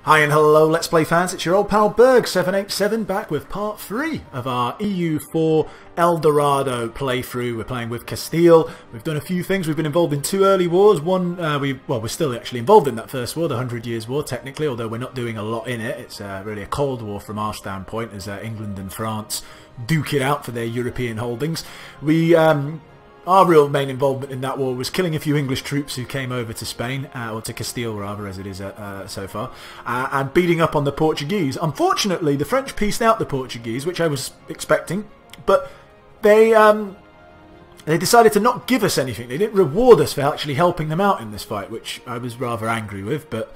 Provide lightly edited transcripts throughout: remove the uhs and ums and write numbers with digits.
Hi and hello Let's Play fans, it's your old pal Berg787 back with part 3 of our EU4 El Dorado playthrough. We're playing with Castile. We've done a few things. We've been involved in two early wars. One, we're still actually involved in that first war, the 100 Years' War technically, although we're not doing a lot in it. It's really a Cold War from our standpoint as England and France duke it out for their European holdings. Our real main involvement in that war was killing a few English troops who came over to Spain, or to Castile rather, as it is so far, and beating up on the Portuguese. Unfortunately, the French pieced out the Portuguese, which I was expecting, but they decided to not give us anything. They didn't reward us for actually helping them out in this fight, which I was rather angry with, but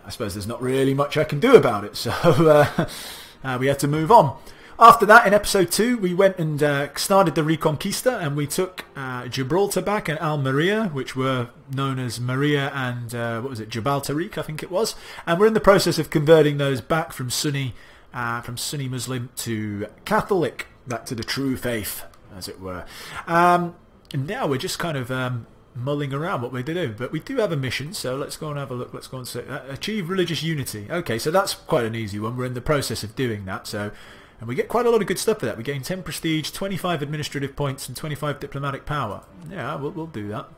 I suppose there's not really much I can do about it, so we had to move on. After that, in episode 2, we went and started the Reconquista, and we took Gibraltar back and Almeria, which were known as Maria and, Jebel Tariq, I think it was. And we're in the process of converting those back from Sunni Muslim to Catholic, back to the true faith, as it were. And now we're just kind of mulling around what we're doing. But we do have a mission, so let's go and have a look. Let's go and say, achieve religious unity. Okay, so that's quite an easy one. We're in the process of doing that, so... And we get quite a lot of good stuff for that. We gain 10 prestige, 25 administrative points, and 25 diplomatic power. Yeah, we'll do that.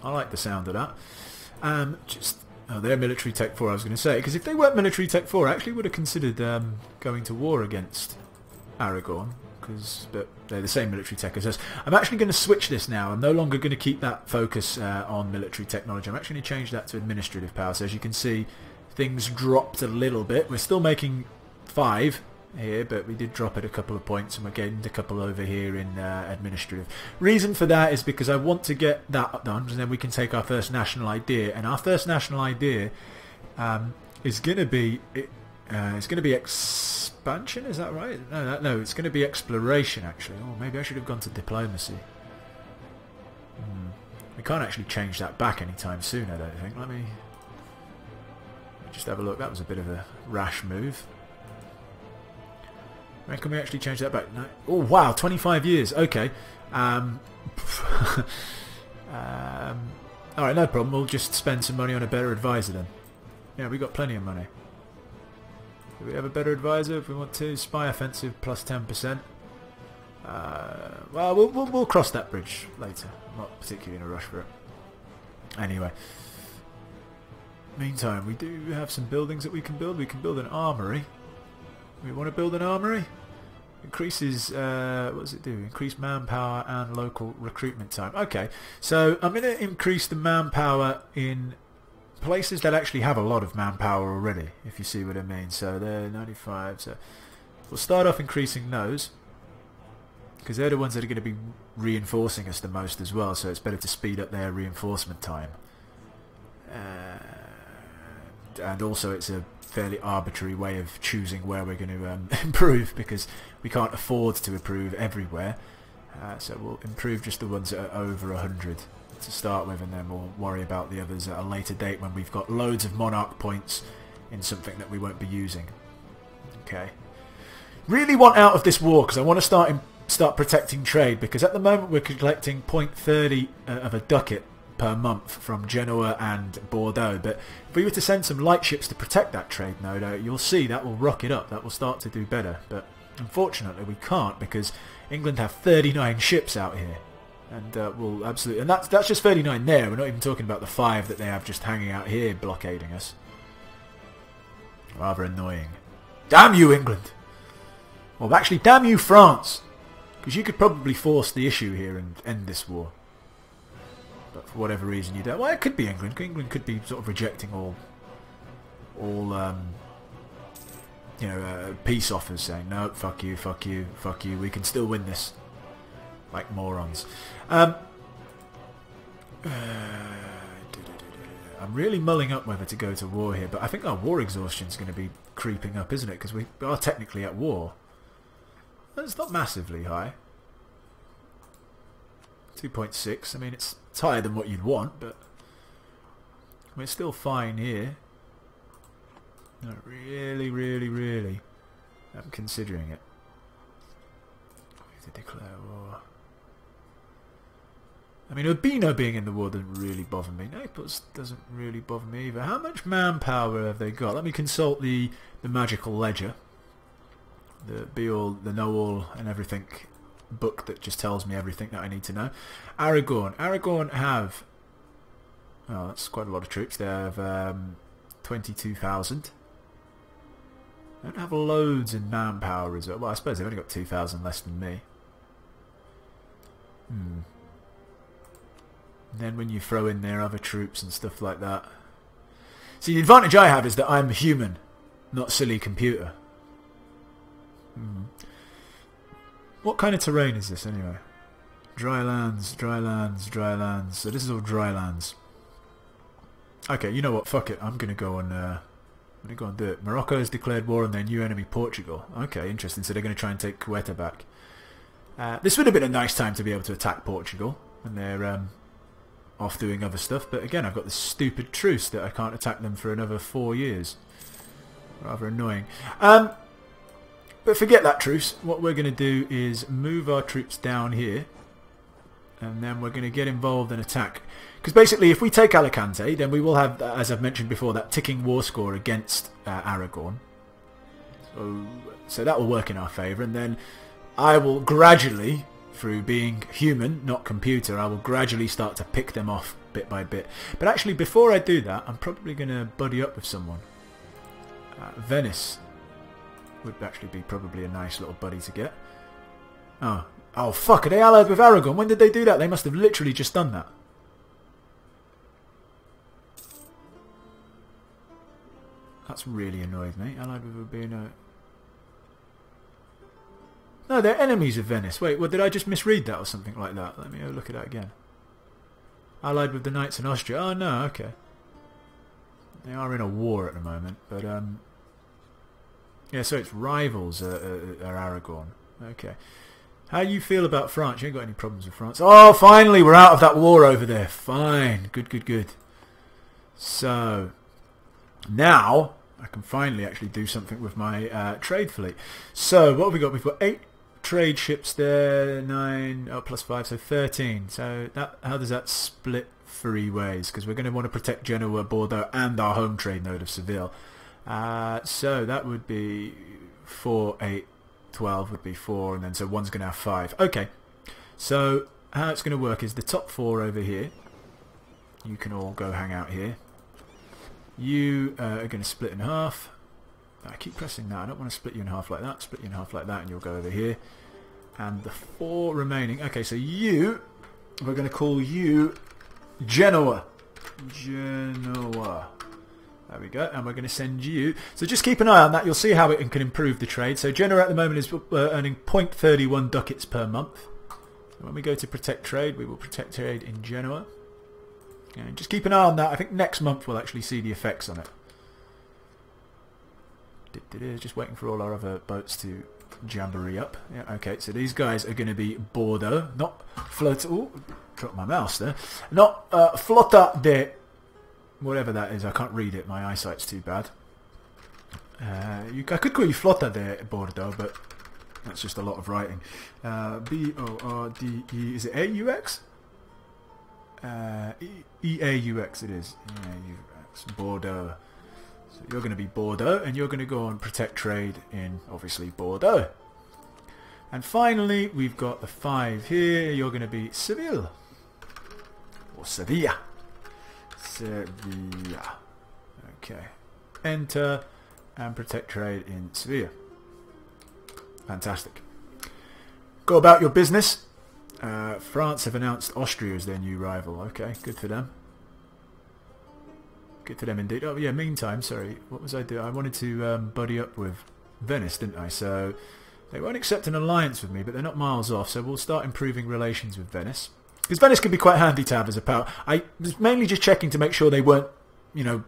I like the sound of that. They're military tech 4, I was going to say. Because if they weren't military tech 4, I actually would have considered going to war against Aragon. But they're the same military tech as us. I'm actually going to switch this now. I'm no longer going to keep that focus on military technology. I'm actually going to change that to administrative power. So as you can see, things dropped a little bit. We're still making 5 here, but we did drop it a couple of points, and we're getting a couple over here in administrative. Reason for that is because I want to get that done, and then we can take our first national idea. And our first national idea is going to be expansion. Is that right? No, it's going to be exploration. Actually, maybe I should have gone to diplomacy. We can't actually change that back anytime soon, I don't think. Let me just have a look. That was a bit of a rash move. When can we actually change that back? No. Oh wow, 25 years. Okay. Alright, no problem. We'll just spend some money on a better advisor then. Yeah, we got plenty of money. Do we have a better advisor if we want to? Spy offensive plus 10%. Well, we'll cross that bridge later. I'm not particularly in a rush for it. Anyway. Meantime, we do have some buildings that we can build. We can build an armory. We want to build an armory. Increases, what does it do? Increase manpower and local recruitment time. Okay, so I'm going to increase the manpower in places that actually have a lot of manpower already, if you see what I mean. So they're 95, so we'll start off increasing those, because they're the ones that are going to be reinforcing us the most as well, so it's better to speed up their reinforcement time. And also it's a fairly arbitrary way of choosing where we're going to improve, because we can't afford to improve everywhere, so we'll improve just the ones that are over 100 to start with, and then we'll worry about the others at a later date when we've got loads of monarch points in something that we won't be using. Okay, really want out of this war because I want to start protecting trade, because at the moment we're collecting 0.30 of a ducat per month from Genoa and Bordeaux, but if we were to send some light ships to protect that trade node, you'll see that will rock it up. That will start to do better, but unfortunately we can't, because England have 39 ships out here, and we'll absolutely, and that's just 39 there. We're not even talking about the 5 that they have just hanging out here blockading us. Rather annoying. Damn you, England! Well, actually, damn you, France, because you could probably force the issue here and end this war. But for whatever reason you don't. Well, it could be England. England could be sort of rejecting all peace offers, saying no, fuck you, fuck you, fuck you. We can still win this, like morons. I'm really mulling up whether to go to war here, but I think our war exhaustion is going to be creeping up, isn't it? Because we are technically at war. It's not massively high. 2.6. I mean, it's higher than what you'd want, but we're still fine here. No, really, I'm considering it. We have to declare war. I mean, Urbino being in the war doesn't really bother me. Naples doesn't really bother me either. How much manpower have they got? Let me consult the magical ledger. The be-all, the know-all and everything book that just tells me everything that I need to know. Aragon. Aragon have... Oh, that's quite a lot of troops. They have 22,000. They don't have loads in manpower as well. Well, I suppose they've only got 2,000 less than me. And then when you throw in their other troops and stuff like that... See, the advantage I have is that I'm human, not silly computer. What kind of terrain is this anyway? Dry lands, dry lands, dry lands. So this is all dry lands. Okay, you know what? Fuck it. I'm gonna go and do it. Morocco has declared war on their new enemy, Portugal. Okay, interesting. So they're gonna try and take Ceuta back. This would have been a nice time to be able to attack Portugal when they're off doing other stuff. But again, I've got this stupid truce that I can't attack them for another 4 years. Rather annoying. But forget that truce. What we're going to do is move our troops down here. And then we're going to get involved and attack. Because basically, if we take Alicante, then we will have, as I've mentioned before, that ticking war score against Aragon. So that will work in our favour. And then I will gradually, through being human, not computer, I will gradually start to pick them off bit by bit. But actually, before I do that, I'm probably going to buddy up with someone. Venice would actually be probably a nice little buddy to get. Oh fuck, are they allied with Aragon? When did they do that? They must have literally just done that. That's really annoyed me. Allied with Urbino. No, they're enemies of Venice. Wait, well, did I just misread that or something like that? Let me look at that again. Allied with the Knights in Austria. Oh no, okay. They are in a war at the moment, but yeah, so it's rivals are Aragon. Okay. How you feel about France? You ain't got any problems with France. Oh, finally, we're out of that war over there. Fine. Good, good, good. So, now, I can finally actually do something with my trade fleet. So, what have we got? We've got 8 trade ships there, 9, oh, plus 5, so 13. So, that, how does that split 3 ways? Because we're going to want to protect Genoa, Bordeaux, and our home trade node of Seville. So that would be 4, 8, 12 would be 4, and then so one's going to have 5. Okay, so how it's going to work is the top 4 over here. You can all go hang out here. You are going to split in half. I keep pressing that. I don't want to split you in half like that. Split you in half like that, and you'll go over here. And the 4 remaining. Okay, so you, we're going to call you Genoa. Genoa. There we go, and we're going to send you. So just keep an eye on that. You'll see how it can improve the trade. So Genoa at the moment is earning 0.31 ducats per month. So when we go to protect trade, we will protect trade in Genoa. And just keep an eye on that. I think next month we'll actually see the effects on it. Just waiting for all our other boats to jamboree up. Yeah, okay, so these guys are going to be Bordeaux, not Flotta. Oh, dropped my mouse there. Not Flotta de... whatever that is, I can't read it. My eyesight's too bad. I could call you Flotta de Bordeaux, but that's just a lot of writing. B-O-R-D-E... Is it A-U-X? E-A-U-X it is. E-A-U-X. Bordeaux. So you're going to be Bordeaux, and you're going to go and protect trade in, obviously, Bordeaux. And finally, we've got the 5 here. You're going to be Seville. Or Sevilla. Sevilla. Okay. Enter and protect trade in Sevilla. Fantastic. Go about your business. France have announced Austria as their new rival. Okay, good for them. Good for them indeed. Oh yeah, meantime, sorry, what was I doing? I wanted to buddy up with Venice, didn't I? So they won't accept an alliance with me, but they're not miles off, so we'll start improving relations with Venice. Because Venice can be quite handy to have as a power. I was mainly just checking to make sure they weren't, you know,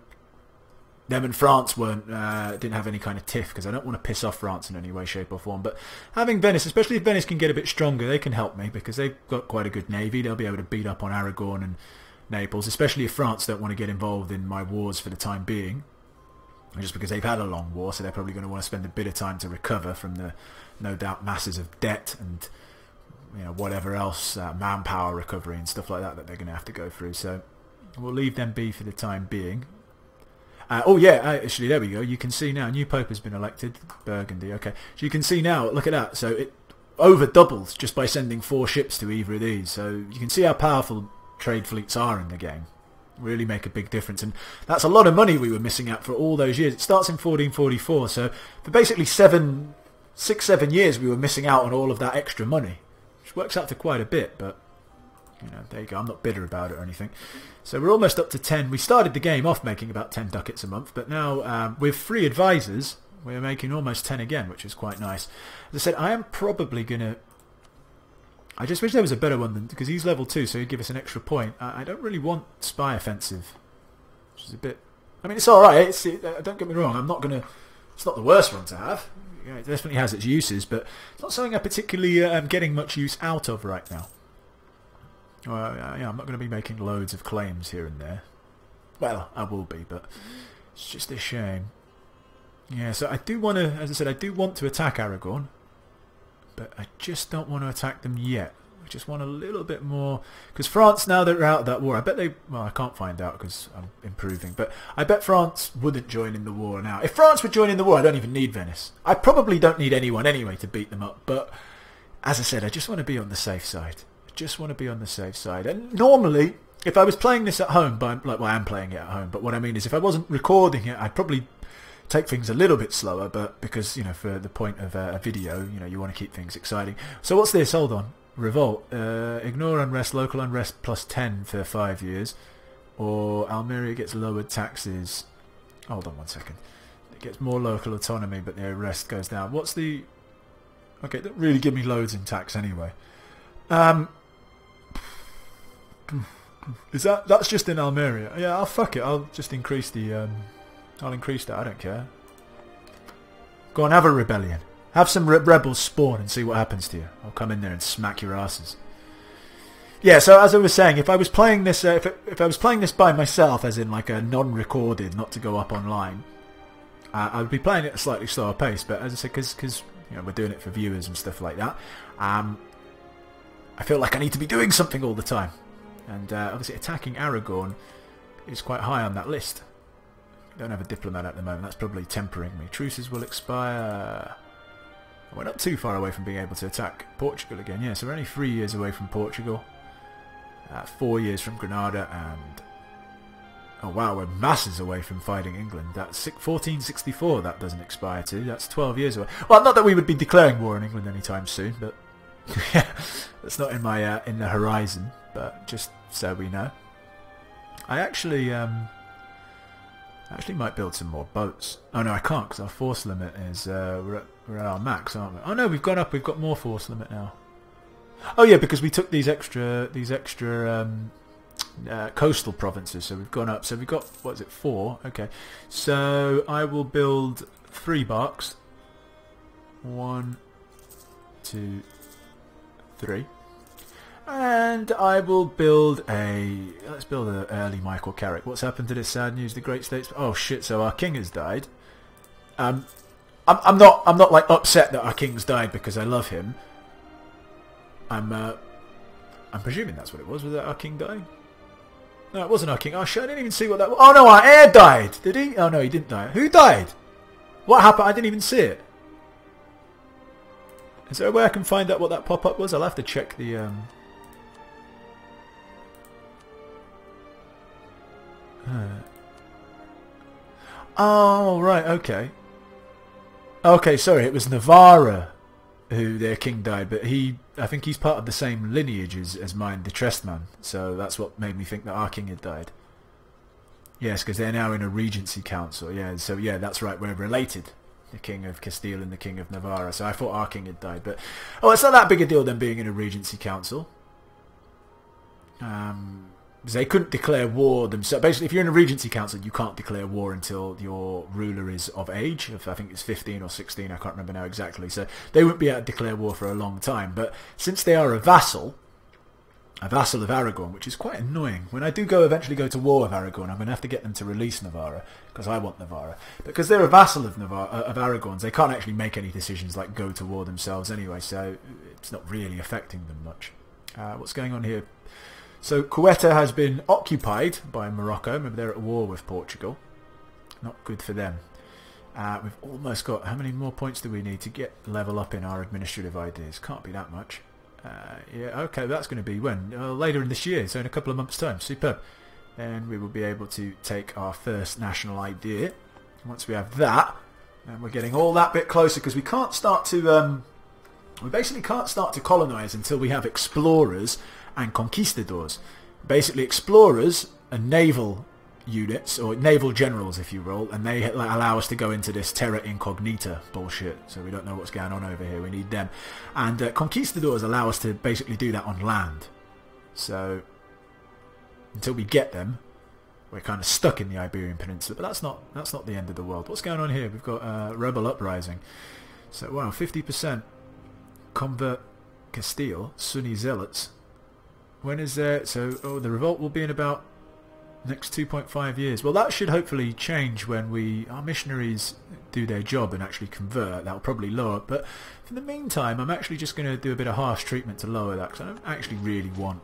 them and France weren't, didn't have any kind of tiff, because I don't want to piss off France in any way, shape or form. But having Venice, especially if Venice can get a bit stronger, they can help me, because they've got quite a good navy. They'll be able to beat up on Aragon and Naples, especially if France don't want to get involved in my wars for the time being. Just because they've had a long war, so they're probably going to want to spend a bit of time to recover from the, no doubt, masses of debt and you know, whatever else, manpower recovery and stuff like that they're going to have to go through. So we'll leave them be for the time being. Oh yeah, actually there we go. You can see now, new Pope has been elected, Burgundy. Okay, so you can see now, look at that. So it over doubles just by sending 4 ships to either of these. So you can see how powerful trade fleets are in the game. Really make a big difference, and that's a lot of money we were missing out for all those years. It starts in 1444, so for basically 6-7 years we were missing out on all of that extra money, which works out to quite a bit. But you know, there you go. I'm not bitter about it or anything. So we're almost up to 10. We started the game off making about 10 ducats a month, but now with 3 advisors, we're making almost 10 again, which is quite nice. As I said, I am probably going to... I just wish there was a better one, because he's level 2, so he'd give us an extra point. I don't really want Spy Offensive, which is a bit... I mean, it's alright. Don't get me wrong. I'm not going to... It's not the worst one to have. Yeah, it definitely has its uses, but it's not something I particularly am getting much use out of right now. Yeah, I'm not going to be making loads of claims here and there. Well, I will be, but it's just a shame. Yeah, so I do want to, as I said, I do want to attack Aragon, but I just don't want to attack them yet. I just want a little bit more, because France, now that they're out of that war, I bet they, well, I can't find out because I'm improving, but I bet France wouldn't join in the war now. If France would join in the war, I don't even need Venice. I probably don't need anyone anyway to beat them up, but as I said, I just want to be on the safe side. Just want to be on the safe side. And normally, if I was playing this at home, well, I am playing it at home, but what I mean is if I wasn't recording it, I'd probably take things a little bit slower, but because, you know, for the point of a video, you know, you want to keep things exciting. So what's this? Hold on. Revolt. Ignore unrest, local unrest plus 10 for 5 years. Or Almeria gets lowered taxes. Hold on 1 second. It gets more local autonomy, but the arrest goes down. What's the... Okay, it doesn't really give me loads in tax anyway. Is that's just in Almeria? Yeah, I'll fuck it. I'll just increase the I'll increase that. I don't care. Go on, have a rebellion. Have some rebels spawn and see what happens to you. I'll come in there and smack your asses. Yeah. So as I was saying, if I was playing this, if I was playing this by myself, as in like a non-recorded, not to go up online, I would be playing it at a slightly slower pace. But as I said, because you know, we're doing it for viewers and stuff like that, I feel like I need to be doing something all the time. And obviously attacking Aragon is quite high on that list. I don't have a diplomat at the moment. That's probably tempering me. Truces will expire. We're not too far away from being able to attack Portugal again. Yeah, so we're only 3 years away from Portugal. 4 years from Granada, and... Oh wow, we're masses away from fighting England. That's 1464 that doesn't expire to. That's 12 years away. Well, not that we would be declaring war on England anytime soon, but... yeah, that's not in my in the horizon, but just so we know. I actually might build some more boats. Oh no, I can't because our force limit is we're at our max, aren't we? Oh no, we've gone up. We've got more force limit now. Oh yeah, because we took these extra coastal provinces, so we've gone up. So we've got, what is it, 4? Okay, so I will build 3 barks. 1, 2, 3, and I will build let's build an early Michael Carrick. What's happened to this sad news? The Great States. Oh shit! So our king has died. I'm not like upset that our king's died because I love him. I'm presuming that's what it was. Was that our king died? No, it wasn't our king. Oh shit! I didn't even see what that was. Oh no, our heir died. Did he? Oh no, he didn't die. Who died? What happened? I didn't even see it. Is there a way I can find out what that pop-up was? I'll have to check the... Oh, right, okay. Okay, sorry, it was Navarra who their king died, but I think he's part of the same lineage as mine, the Trestman, so that's what made me think that our king had died. Yes, because they're now in a regency council, yeah, so yeah, that's right, we're related. The King of Castile and the King of Navarra. So I thought our king had died, but it's not that big a deal then being in a regency council. Because they couldn't declare war themselves. Basically, if you're in a regency council, you can't declare war until your ruler is of age. I think it's 15 or 16. I can't remember now exactly. So they wouldn't be able to declare war for a long time. But since they are a vassal, a vassal of Aragon, which is quite annoying. When I do eventually go to war with Aragon, I'm going to have to get them to release Navarra, because I want Navarra. Because they're a vassal of Aragon's, they can't actually make any decisions like go to war themselves anyway, so it's not really affecting them much. What's going on here? So Ceuta has been occupied by Morocco. Remember, they're at war with Portugal. Not good for them. We've almost got... How many more points do we need to get level up in our administrative ideas? Can't be that much. Yeah, okay, that's going to be when? Later in this year, so in a couple of months' time. Superb. Then we will be able to take our first national idea. Once we have that, and we're getting all that bit closer, because we can't start to... we basically can't start to colonise until we have explorers and conquistadors. Basically, explorers are naval units, or naval generals if you will, and they allow us to go into this terra incognita bullshit, so we don't know what's going on over here. We need them. And conquistadors allow us to basically do that on land. So until we get them, we're kind of stuck in the Iberian Peninsula, but that's not the end of the world. What's going on here? We've got rebel uprising. So wow, 50% convert Castile, Sunni zealots. When is there? So the revolt will be in about next 2.5 years. Well, that should hopefully change when our missionaries do their job and actually convert. That'll probably lower it. But for the meantime, I'm actually just going to do a bit of harsh treatment to lower that, because I don't actually really want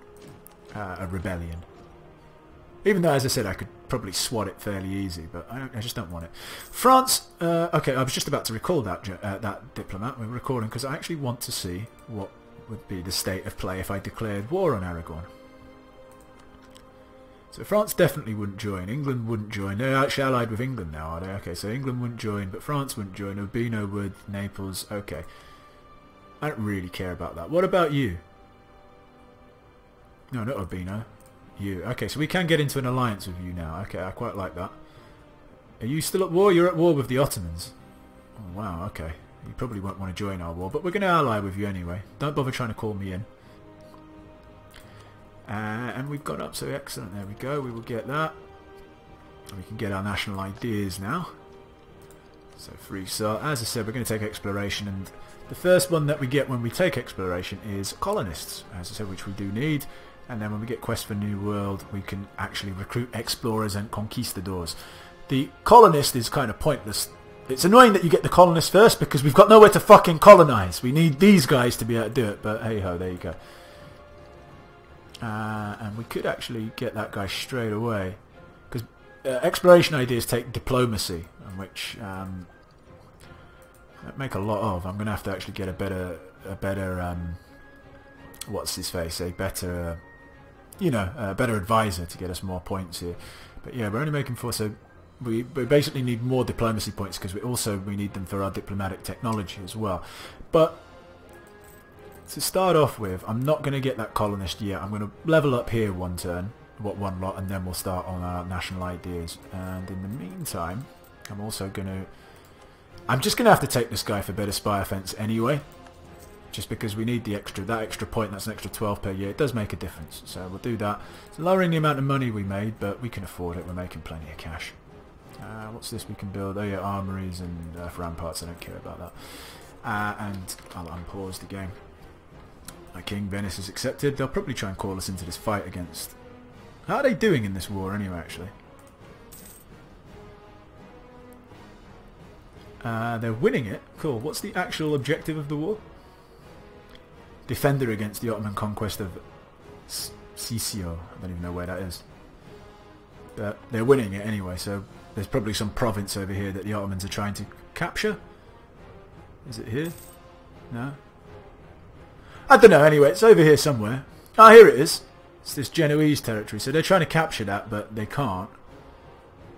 a rebellion. Even though, as I said, I could probably swat it fairly easy, but I just don't want it. France, okay, I was just about to recall that diplomat. We're recording because I actually want to see what would be the state of play if I declared war on Aragon. So France definitely wouldn't join. England wouldn't join. They're actually allied with England now, are they? Okay, so England wouldn't join, but France wouldn't join. Urbino would. Naples. Okay. I don't really care about that. What about you? No, not Urbino. You. Okay, so we can get into an alliance with you now. Okay, I quite like that. Are you still at war? You're at war with the Ottomans. Oh, wow, okay. You probably won't want to join our war, but we're going to ally with you anyway. Don't bother trying to call me in. And we've got up, so excellent. There we go. We will get that. And we can get our national ideas now. So free start. As I said, we're going to take exploration, and the first one that we get when we take exploration is colonists, as I said, which we do need. And then when we get quest for New World, we can actually recruit explorers and conquistadors. The colonist is kind of pointless. It's annoying that you get the colonist first, because we've got nowhere to fucking colonise. We need these guys to be able to do it, but hey ho, there you go. And we could actually get that guy straight away, because exploration ideas take diplomacy, which make a lot of. I'm going to have to actually get a better what's his face, a better, a better advisor to get us more points here. But yeah, we're only making 4, so we basically need more diplomacy points, because we need them for our diplomatic technology as well. But to start off with, I'm not going to get that colonist yet. I'm going to level up here one lot, and then we'll start on our national ideas. And in the meantime, I'm just going to have to take this guy for better spy offense anyway, just because we need that extra point. That's an extra 12 per year. It does make a difference, so we'll do that. It's lowering the amount of money we made, but we can afford it. We're making plenty of cash. What's this we can build? Oh yeah, armories and ramparts. I don't care about that. And I'll unpause the game. My king, Venice, is accepted. They'll probably try and call us into this fight against... How are they doing in this war anyway, actually? They're winning it. Cool. What's the actual objective of the war? Defender against the Ottoman conquest of Sisio. I don't even know where that is. But they're winning it anyway, so there's probably some province over here that the Ottomans are trying to capture. Is it here? No? I don't know, anyway, it's over here somewhere. Ah, here it is. It's this Genoese territory, so they're trying to capture that, but they can't.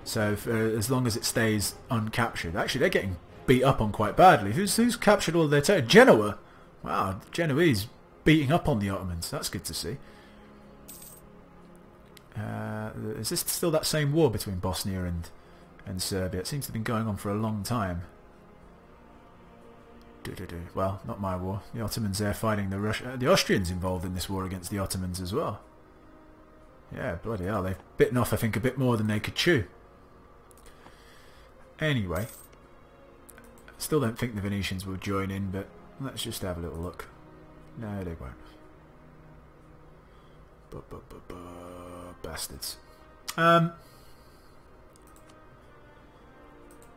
So as long as it stays uncaptured. Actually, they're getting beat up on quite badly. Who's captured all of their territory? Genoa! Wow, Genoese beating up on the Ottomans. That's good to see. Is this still that same war between Bosnia and Serbia? It seems to have been going on for a long time. Well, not my war. The Ottomans there fighting the Austrians involved in this war against the Ottomans as well. Yeah, bloody hell. They've bitten off, I think, a bit more than they could chew. Anyway, still don't think the Venetians will join in, but let's just have a little look. No, they won't. Bastards.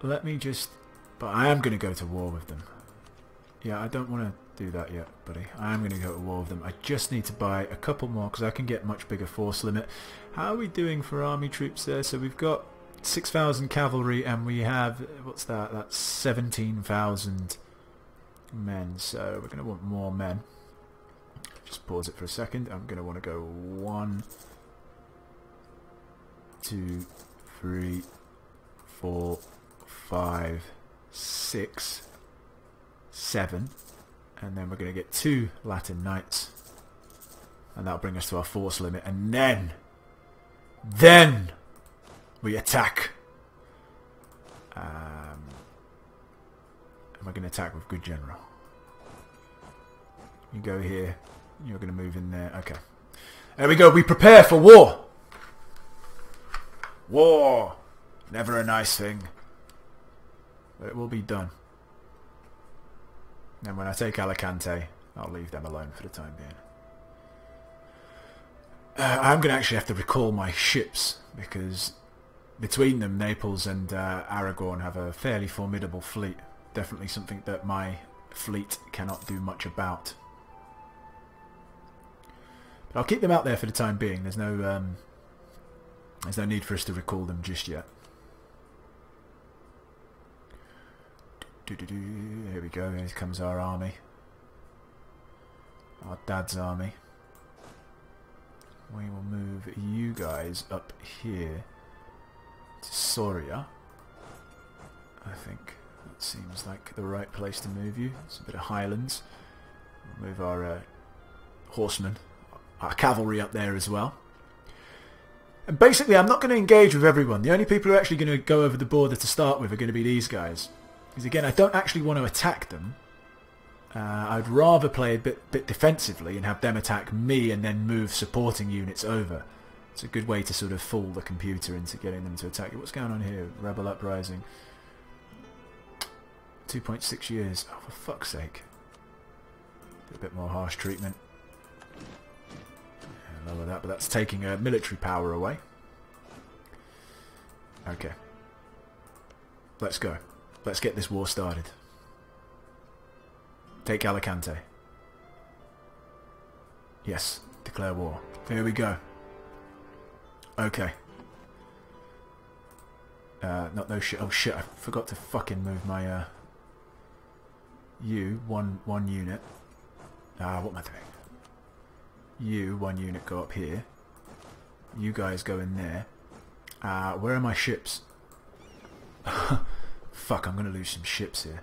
Let me just... But I am going to go to war with them. Yeah, I don't want to do that yet, buddy. I am going to go to war with them. I just need to buy a couple more because I can get much bigger force limit. How are we doing for army troops there? So we've got 6,000 cavalry and we have... What's that? That's 17,000 men. So we're going to want more men. Just pause it for a second. I'm going to want to go 1, 2, 3, 4, 5, 6, 7, and then we're going to get 2 Latin Knights, and that'll bring us to our force limit, and then we attack. And we're going to attack with good general. You go here, you're going to move in there. Okay, there we go. We prepare for war. War, never a nice thing, but it will be done. And when I take Alicante, I'll leave them alone for the time being. I'm going to actually have to recall my ships, because between them, Naples and Aragon have a fairly formidable fleet. Definitely something that my fleet cannot do much about. But I'll keep them out there for the time being. There's no need for us to recall them just yet. Here we go, here comes our army. Our dad's army. We will move you guys up here to Soria. I think that seems like the right place to move you. It's a bit of highlands. We'll move our horsemen, our cavalry up there as well. And basically I'm not going to engage with everyone. The only people who are actually going to go over the border to start with are going to be these guys. Because again, I don't actually want to attack them. I'd rather play a bit defensively and have them attack me and then move supporting units over. It's a good way to sort of fool the computer into getting them to attack you. What's going on here? Rebel uprising. 2.6 years. Oh, for fuck's sake. A bit more harsh treatment. Yeah, lower that, but that's taking military power away. Okay. Let's go. Let's get this war started. Take Alicante. Yes, declare war. Here we go. Okay. Not no shit. Oh shit! I forgot to fucking move my you one unit. What am I doing? You 1 unit go up here. You guys go in there. Where are my ships? Fuck, I'm going to lose some ships here.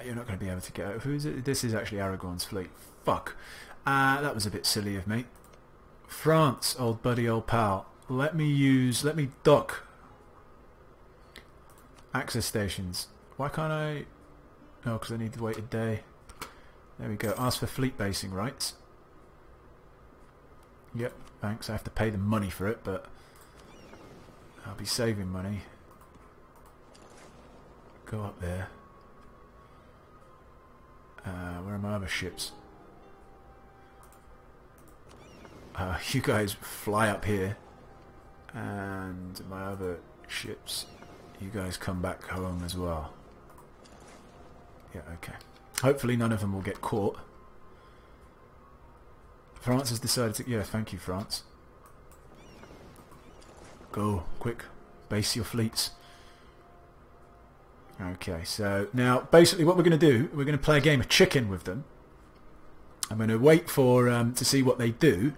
You're not going to be able to get... Who is it? This is actually Aragon's fleet. Fuck. That was a bit silly of me. France, old buddy, old pal. Let me dock. Access stations. Why can't I... No, because I need to wait a day. There we go. Ask for fleet basing rights. Yep, thanks. I have to pay them money for it, but... I'll be saving money. Go up there. Where are my other ships? You guys fly up here. And my other ships, you guys come back home as well. Yeah, okay. Hopefully none of them will get caught. France has decided to... Yeah, thank you, France. Go, quick. Base your fleets. Okay, so now basically what we're going to do, we're going to play a game of chicken with them. I'm going to wait for to see what they do.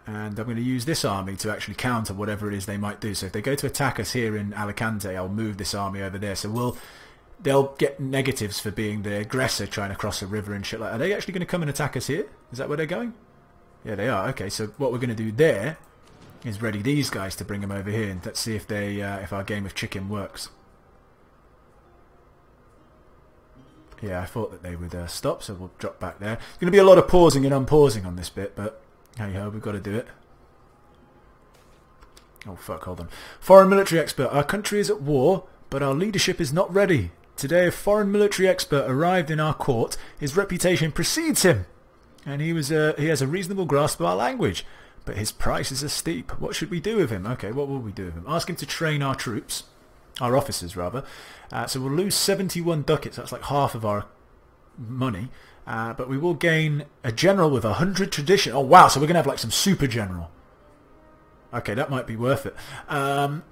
And I'm going to use this army to actually counter whatever it is they might do. So if they go to attack us here in Alicante, I'll move this army over there. So they'll get negatives for being the aggressor trying to cross a river and shit like that. Are they actually going to come and attack us here? Is that where they're going? Yeah, they are. Okay, so what we're going to do there is ready these guys to bring them over here, and let's see if they if our game of chicken works. Yeah, I thought that they would stop, so we'll drop back there. There's going to be a lot of pausing and unpausing on this bit, but hey ho, we've got to do it. Oh fuck, hold on. Foreign military expert. Our country is at war, but our leadership is not ready Today a foreign military expert arrived in our court. His reputation precedes him, and he has a reasonable grasp of our language. But his prices are steep. What should we do with him? Okay, what will we do with him? Ask him to train our troops. Our officers, rather. So we'll lose 71 ducats. That's like half of our money. But we will gain a general with 100 tradition. Oh, wow. So we're going to have like some super general. Okay, that might be worth it.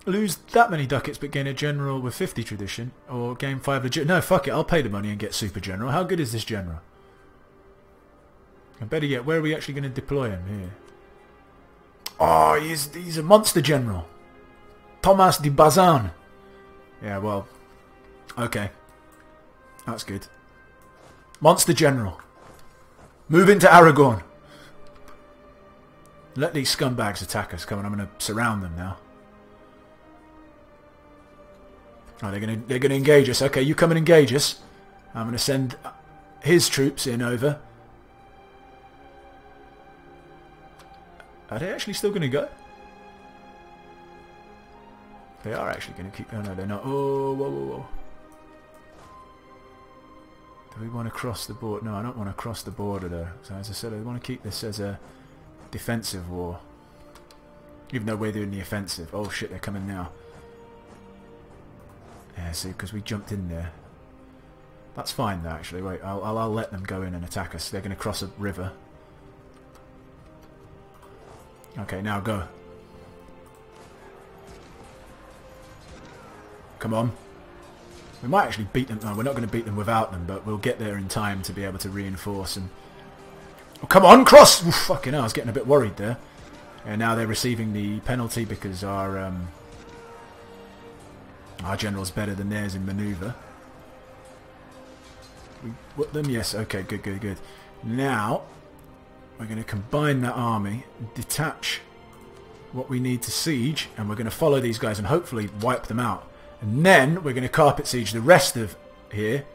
Lose that many ducats but gain a general with 50 tradition. Or gain 5 legit. No, fuck it. I'll pay the money and get super general. How good is this general? And better yet, where are we actually going to deploy him? Here. Oh, he's a monster general. Thomas de Bazan. Yeah, well, okay. That's good. Monster general. Move into Aragon. Let these scumbags attack us. Come on, I'm going to surround them now. Oh, they're gonna engage us. Okay, you come and engage us. I'm going to send his troops in over. Are they actually still going to go? They are actually going to keep... Oh, no, they're not. Oh, whoa, whoa, whoa. Do we want to cross the border? No, I don't want to cross the border, though. So, as I said, I want to keep this as a defensive war. Even though we're doing the offensive. Oh, shit, they're coming now. Yeah, see, because we jumped in there. That's fine, though, actually. Wait, I'll let them go in and attack us. They're going to cross a river. Okay, now go. Come on. We might actually beat them. No, we're not going to beat them without them, but we'll get there in time to be able to reinforce. And oh, come on, cross! Ooh, fucking hell, I was getting a bit worried there. And now they're receiving the penalty because our general's better than theirs in manoeuvre. We whip them? Yes, okay, good, good, good. Now... we're going to combine that army, detach what we need to siege, and we're going to follow these guys and hopefully wipe them out. And then we're going to carpet siege the rest of here.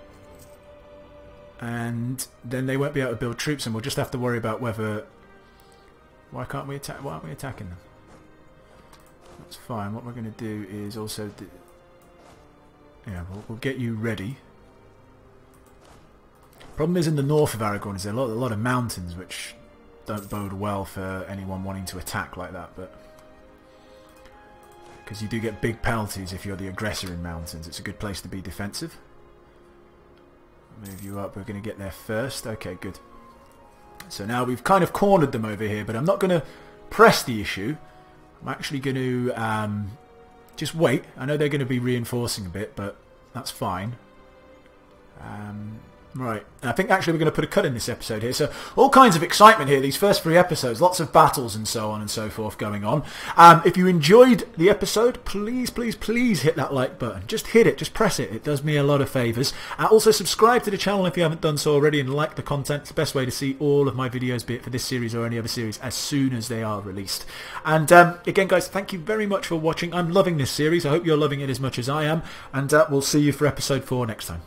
And then they won't be able to build troops, and we'll just have to worry about whether... Why can't we attack? Why aren't we attacking them? That's fine. What we're going to do is also... yeah, we'll get you ready. Problem is in the north of Aragon is there a lot of mountains which... don't bode well for anyone wanting to attack like that, but because you do get big penalties if you're the aggressor in mountains. It's a good place to be defensive. Move you up. We're going to get there first. Okay, good. So now we've kind of cornered them over here, but I'm not going to press the issue. I'm actually going to just wait. I know they're going to be reinforcing a bit, but that's fine. Right, I think actually we're going to put a cut in this episode here. So all kinds of excitement here, these first 3 episodes, lots of battles and so on and so forth going on. If you enjoyed the episode, please, please, please hit that like button. Just hit it, just press it. It does me a lot of favours. Also subscribe to the channel if you haven't done so already and like the content. It's the best way to see all of my videos, be it for this series or any other series, as soon as they are released. And again, guys, thank you very much for watching. I'm loving this series. I hope you're loving it as much as I am. And we'll see you for episode 4 next time.